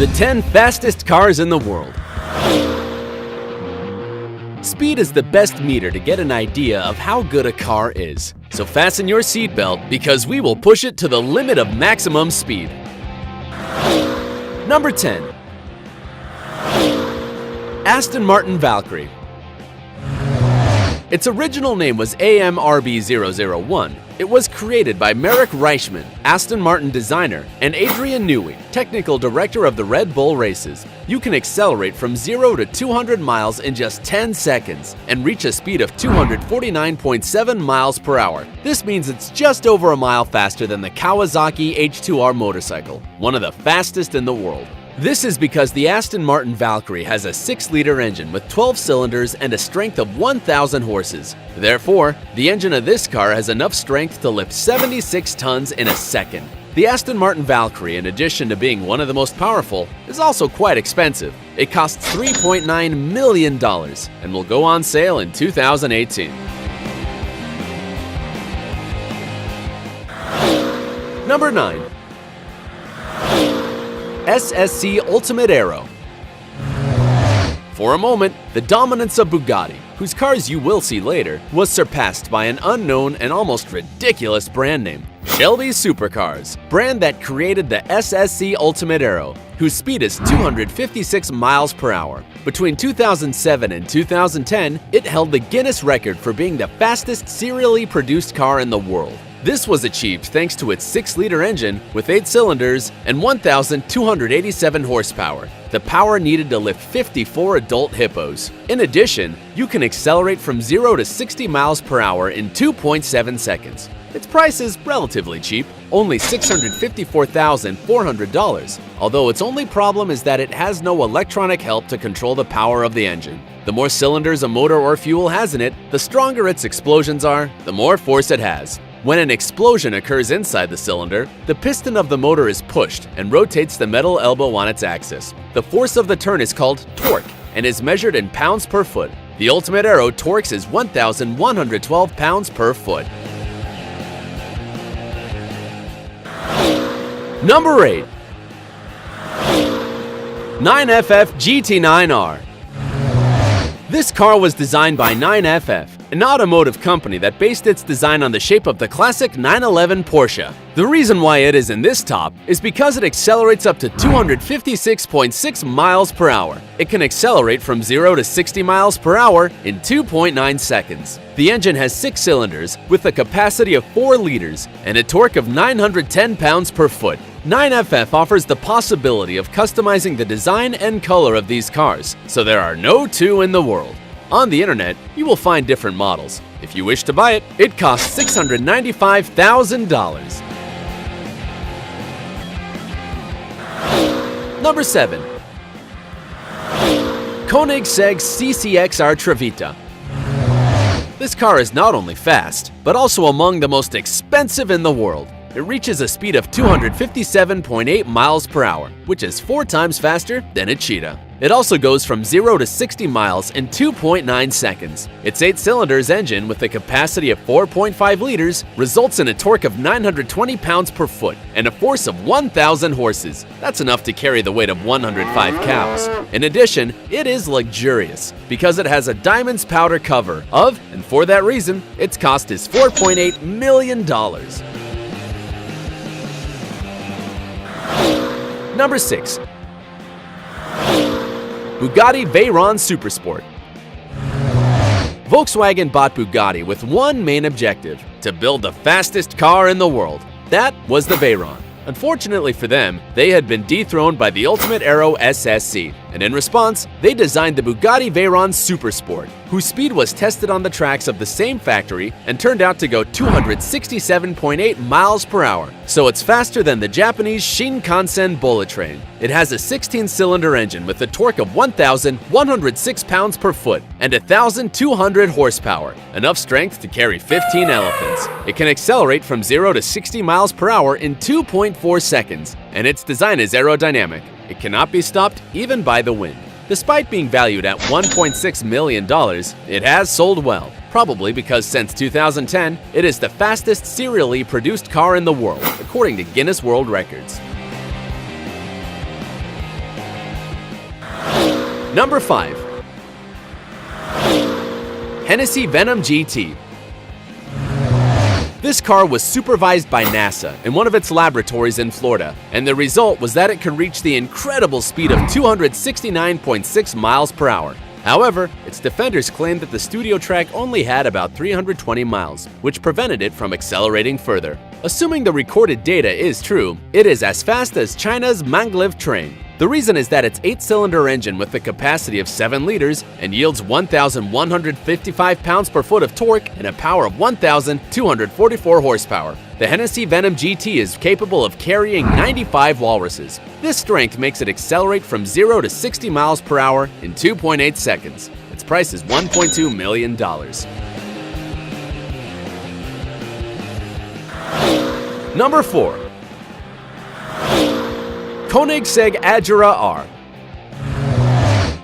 The 10 fastest cars in the world. Speed is the best meter to get an idea of how good a car is. So fasten your seatbelt because we will push it to the limit of maximum speed. Number 10. Aston Martin Valkyrie. Its original name was AMRB001. It was created by Marek Reichman, Aston Martin designer, and Adrian Newey, technical director of the Red Bull races. You can accelerate from 0 to 200 miles in just 10 seconds and reach a speed of 249.7 miles per hour. This means it's just over a mile faster than the Kawasaki H2R motorcycle, one of the fastest in the world. This is because the Aston Martin Valkyrie has a 6-liter engine with 12 cylinders and a strength of 1,000 horses. Therefore, the engine of this car has enough strength to lift 76 tons in a second. The Aston Martin Valkyrie, in addition to being one of the most powerful, is also quite expensive. It costs $3.9 million and will go on sale in 2018. Number 9. SSC Ultimate Aero. For a moment, the dominance of Bugatti, whose cars you will see later, was surpassed by an unknown and almost ridiculous brand name, Shelby Supercars, brand that created the SSC Ultimate Aero, whose speed is 256 miles per hour. Between 2007 and 2010, it held the Guinness record for being the fastest serially produced car in the world. This was achieved thanks to its 6-liter engine with 8 cylinders and 1,287 horsepower, the power needed to lift 54 adult hippos. In addition, you can accelerate from 0 to 60 miles per hour in 2.7 seconds. Its price is relatively cheap, only $654,400, although its only problem is that it has no electronic help to control the power of the engine. The more cylinders a motor or fuel has in it, the stronger its explosions are, the more force it has. When an explosion occurs inside the cylinder, the piston of the motor is pushed and rotates the metal elbow on its axis. The force of the turn is called torque and is measured in pounds per foot. The Ultimate Aero torque is 1,112 pounds per foot. Number 8. 9FF GT9R. This car was designed by 9FF, an automotive company that based its design on the shape of the classic 911 Porsche. The reason why it is in this top is because it accelerates up to 256.6 miles per hour. It can accelerate from 0 to 60 miles per hour in 2.9 seconds. The engine has 6 cylinders with a capacity of 4 liters and a torque of 910 pounds per foot. 9FF offers the possibility of customizing the design and color of these cars, so there are no two in the world. On the internet, you will find different models. If you wish to buy it, it costs $695,000. Number 7. Koenigsegg CCXR Trevita. This car is not only fast, but also among the most expensive in the world. It reaches a speed of 257.8 miles per hour, which is 4 times faster than a Cheetah. It also goes from 0 to 60 miles in 2.9 seconds. Its 8-cylinders engine with a capacity of 4.5 liters results in a torque of 920 pounds per foot and a force of 1,000 horses. That's enough to carry the weight of 105 cows. In addition, it is luxurious because it has a diamonds powder cover of, and for that reason, its cost is $4.8 million. Number 6. Bugatti Veyron Supersport. Volkswagen bought Bugatti with one main objective: to build the fastest car in the world. That was the Veyron. Unfortunately for them, they had been dethroned by the Ultimate Aero SSC, and in response, they designed the Bugatti Veyron Supersport, whose speed was tested on the tracks of the same factory and turned out to go 267.8 miles per hour, so it's faster than the Japanese Shinkansen bullet train. It has a 16-cylinder engine with a torque of 1,106 pounds per foot and 1,200 horsepower, enough strength to carry 15 elephants. It can accelerate from 0 to 60 miles per hour in 2.4 seconds, and its design is aerodynamic. It cannot be stopped even by the wind. Despite being valued at $1.6 million, it has sold well, probably because since 2010, it is the fastest serially produced car in the world, according to Guinness World Records. Number 5. Hennessy Venom GT. This car was supervised by NASA in one of its laboratories in Florida, and the result was that it could reach the incredible speed of 269.6 miles per hour. However, its defenders claimed that the studio track only had about 320 miles, which prevented it from accelerating further. Assuming the recorded data is true, it is as fast as China's maglev train. The reason is that its 8-cylinder engine with a capacity of 7 liters and yields 1,155 pounds per foot of torque and a power of 1,244 horsepower. The Hennessy Venom GT is capable of carrying 95 walruses. This strength makes it accelerate from 0 to 60 miles per hour in 2.8 seconds. Its price is $1.2 million. Number 4. Koenigsegg Agera R.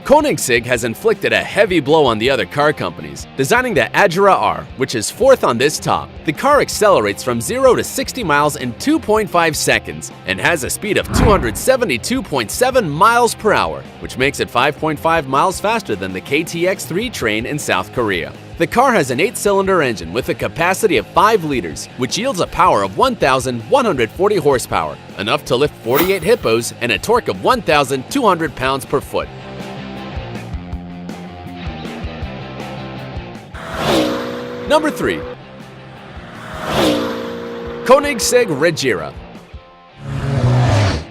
Koenigsegg has inflicted a heavy blow on the other car companies, designing the Agera R, which is fourth on this top. The car accelerates from 0 to 60 miles in 2.5 seconds and has a speed of 272.7 miles per hour, which makes it 5.5 miles faster than the KTX-3 train in South Korea. The car has an 8-cylinder engine with a capacity of 5 liters, which yields a power of 1,140 horsepower, enough to lift 48 hippos and a torque of 1,200 pounds per foot. Number 3. Koenigsegg Regera.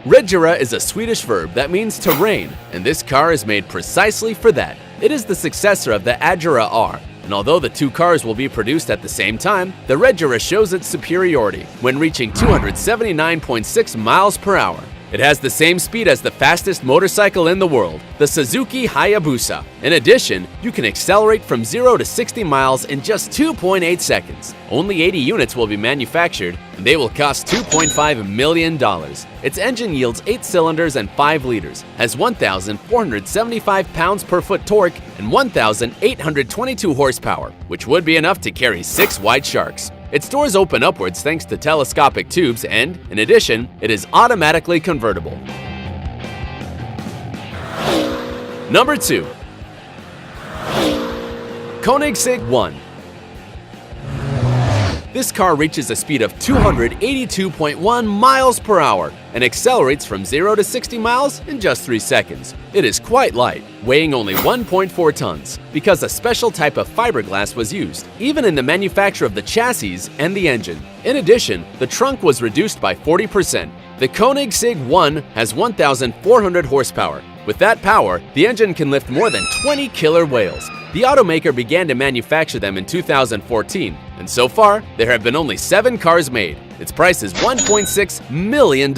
Regera is a Swedish verb that means to reign, and this car is made precisely for that. It is the successor of the Agera R, and although the two cars will be produced at the same time, the Regera shows its superiority when reaching 279.6 miles per hour. It has the same speed as the fastest motorcycle in the world, the Suzuki Hayabusa. In addition, you can accelerate from 0 to 60 miles in just 2.8 seconds. Only 80 units will be manufactured, and they will cost $2.5 million. Its engine yields 8 cylinders and 5 liters, has 1,475 pounds per foot torque, and 1,822 horsepower, which would be enough to carry 6 white sharks. Its doors open upwards thanks to telescopic tubes and, in addition, it is automatically convertible. Number 2. Koenigsegg 1. This car reaches a speed of 282.1 miles per hour and accelerates from 0 to 60 miles in just 3 seconds. It is quite light, weighing only 1.4 tons, because a special type of fiberglass was used, even in the manufacture of the chassis and the engine. In addition, the trunk was reduced by 40%. The Koenigsegg 1 has 1,400 horsepower. With that power, the engine can lift more than 20 killer whales. The automaker began to manufacture them in 2014, and so far, there have been only 7 cars made. Its price is $1.6 million.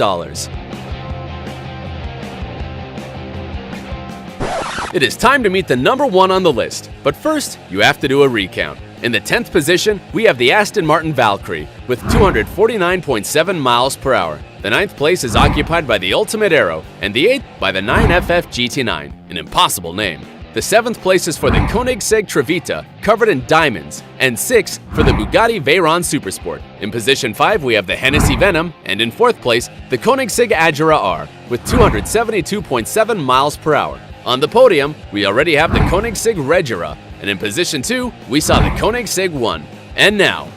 It is time to meet the number 1 on the list, but first, you have to do a recount. In the 10th position, we have the Aston Martin Valkyrie with 249.7 miles per hour. The 9th place is occupied by the Ultimate Aero, and the 8th by the 9FF GT9, an impossible name. The 7th place is for the Koenigsegg Trevita, covered in diamonds, and 6th for the Bugatti Veyron Supersport. In position 5, we have the Hennessy Venom, and in 4th place, the Koenigsegg Agera R with 272.7 miles per hour. On the podium, we already have the Koenigsegg Regera, and in position 2, we saw the Koenigsegg 1. And now,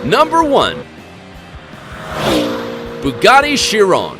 number 1. Bugatti Chiron.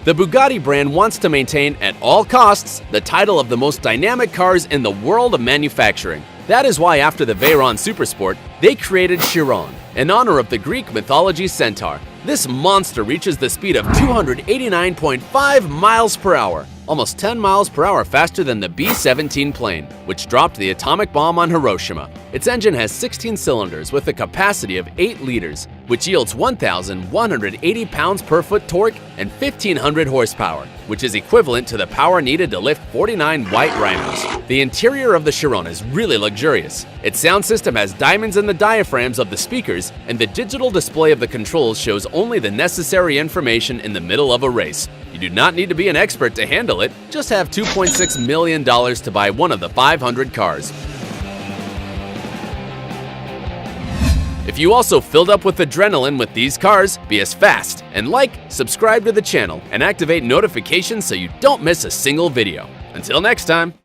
The Bugatti brand wants to maintain at all costs the title of the most dynamic cars in the world of manufacturing. That is why after the Veyron Supersport, they created Chiron, in honor of the Greek mythology centaur. This monster reaches the speed of 289.5 miles per hour, almost 10 miles per hour faster than the B-17 plane, which dropped the atomic bomb on Hiroshima. Its engine has 16 cylinders with a capacity of 8 liters, which yields 1,180 pounds per foot torque and 1,500 horsepower, which is equivalent to the power needed to lift 49 white rhinos. The interior of the Chiron is really luxurious. Its sound system has diamonds in the diaphragms of the speakers, and the digital display of the controls shows only the necessary information in the middle of a race. You do not need to be an expert to handle it, just have $2.6 million to buy one of the 500 cars. If you also filled up with adrenaline with these cars, be as fast and like, subscribe to the channel, and activate notifications so you don't miss a single video. Until next time.